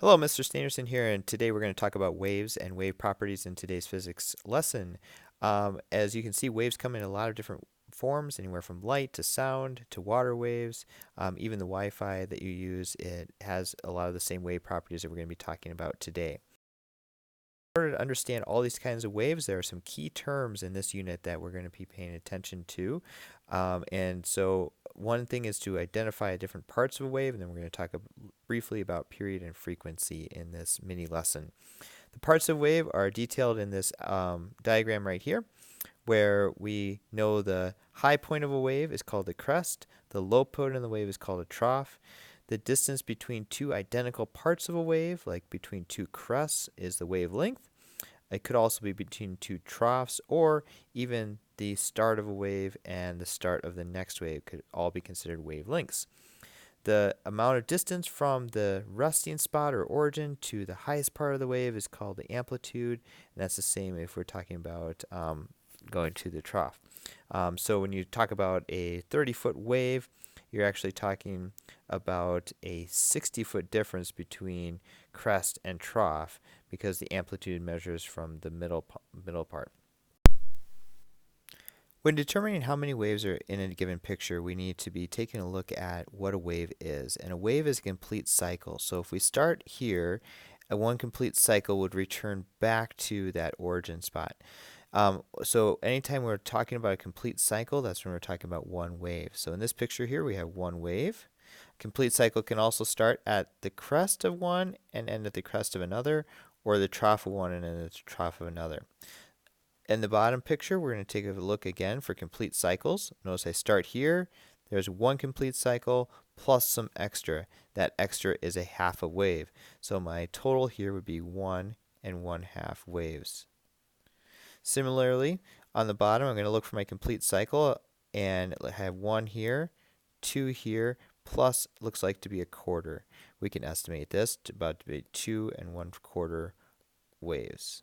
Hello, Mr. Standerson here, and today we're going to talk about waves and wave properties in today's physics lesson. As you can see, waves come in a lot of different forms, anywhere from light to sound to water waves. Even the Wi-Fi that you use, it has a lot of the same wave properties that we're going to be talking about today. In order to understand all these kinds of waves, there are some key terms in this unit that we're going to be paying attention to. And so one thing is to identify different parts of a wave, and then we're going to talk briefly about period and frequency in this mini lesson. The parts of wave are detailed in this diagram right here, where we know the high point of a wave is called the crest, the low point of the wave is called a trough. The distance between two identical parts of a wave, like between two crests, is the wavelength. It could also be between two troughs, or even the start of a wave and the start of the next wave could all be considered wavelengths. The amount of distance from the resting spot or origin to the highest part of the wave is called the amplitude, and that's the same if we're talking about going to the trough. So when you talk about a 30-foot wave, you're actually talking about a 60-foot difference between crest and trough because the amplitude measures from the middle part. When determining how many waves are in a given picture, we need to be taking a look at what a wave is. And a wave is a complete cycle. So if we start here, one complete cycle would return back to that origin spot. So anytime we're talking about a complete cycle, that's when we're talking about one wave. So in this picture here, we have one wave. Complete cycle can also start at the crest of one and end at the crest of another, or the trough of one and end at the trough of another. In the bottom picture, we're going to take a look again for complete cycles. Notice I start here. There's one complete cycle plus some extra. That extra is a half a wave. So my total here would be 1 1/2 waves. Similarly, on the bottom, I'm going to look for my complete cycle and I have 1 here, 2 here, plus looks like to be a quarter. We can estimate this to about to be 2 1/4 waves.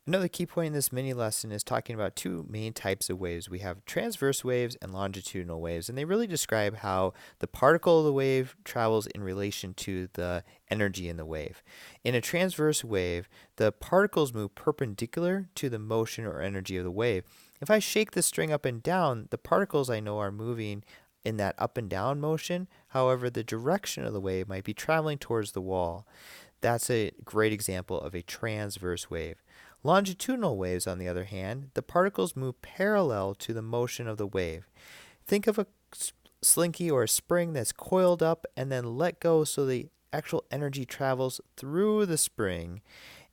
Another key point in this mini lesson is talking about two main types of waves. We have transverse waves and longitudinal waves, and they really describe how the particle of the wave travels in relation to the energy in the wave. In a transverse wave, the particles move perpendicular to the motion or energy of the wave. If I shake the string up and down, the particles I know are moving in that up and down motion. However, the direction of the wave might be traveling towards the wall. That's a great example of a transverse wave. Longitudinal waves, on the other hand, the particles move parallel to the motion of the wave. Think of a slinky or a spring that's coiled up and then let go so the actual energy travels through the spring,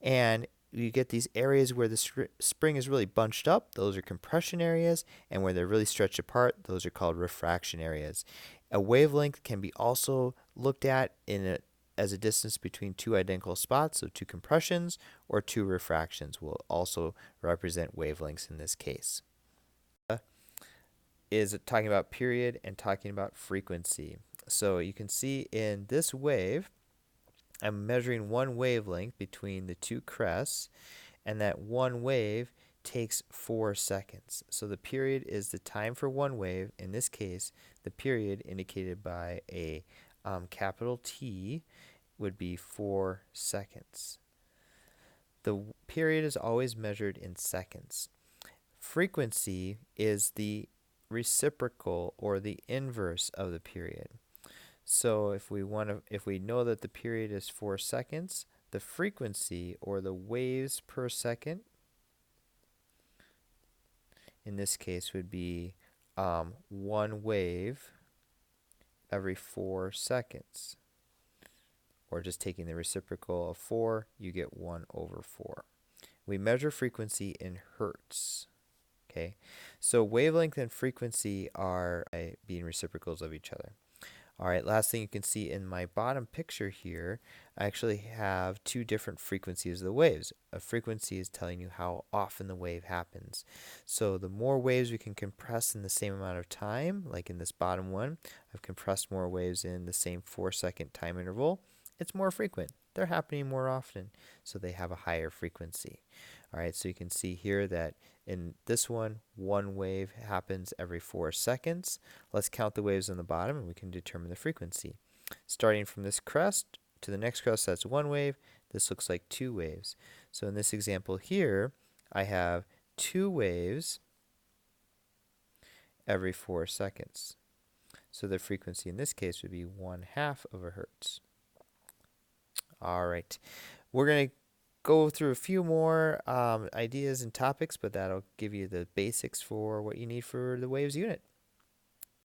and you get these areas where the spring is really bunched up. Those are compression areas, and where they're really stretched apart, those are called refraction areas. A wavelength can be also looked at as a distance between two identical spots, so two compressions or two refractions will also represent wavelengths in this case. Is talking about period and talking about frequency. So you can see in this wave, I'm measuring one wavelength between the two crests, and that one wave takes 4 seconds. So the period is the time for one wave. In this case, the period indicated by a capital T would be 4 seconds. The period is always measured in seconds. Frequency is the reciprocal or the inverse of the period. So if we know that the period is 4 seconds, the frequency or the waves per second in this case would be one wave every 4 seconds. Or just taking the reciprocal of 4, you get 1/4. We measure frequency in hertz. Okay, so wavelength and frequency are being reciprocals of each other. All right, last thing you can see in my bottom picture here, I actually have two different frequencies of the waves. A frequency is telling you how often the wave happens. So the more waves we can compress in the same amount of time, like in this bottom one, I've compressed more waves in the same 4-second time interval. It's more frequent. They're happening more often, so they have a higher frequency. All right, so you can see here that in this one wave happens every 4 seconds. Let's count the waves on the bottom and we can determine the frequency. Starting from this crest to the next crest, that's one wave. This looks like two waves. So in this example here, I have two waves every 4 seconds. So the frequency in this case would be 1/2 of a hertz. All right. We're going to go through a few more ideas and topics, but that'll give you the basics for what you need for the waves unit.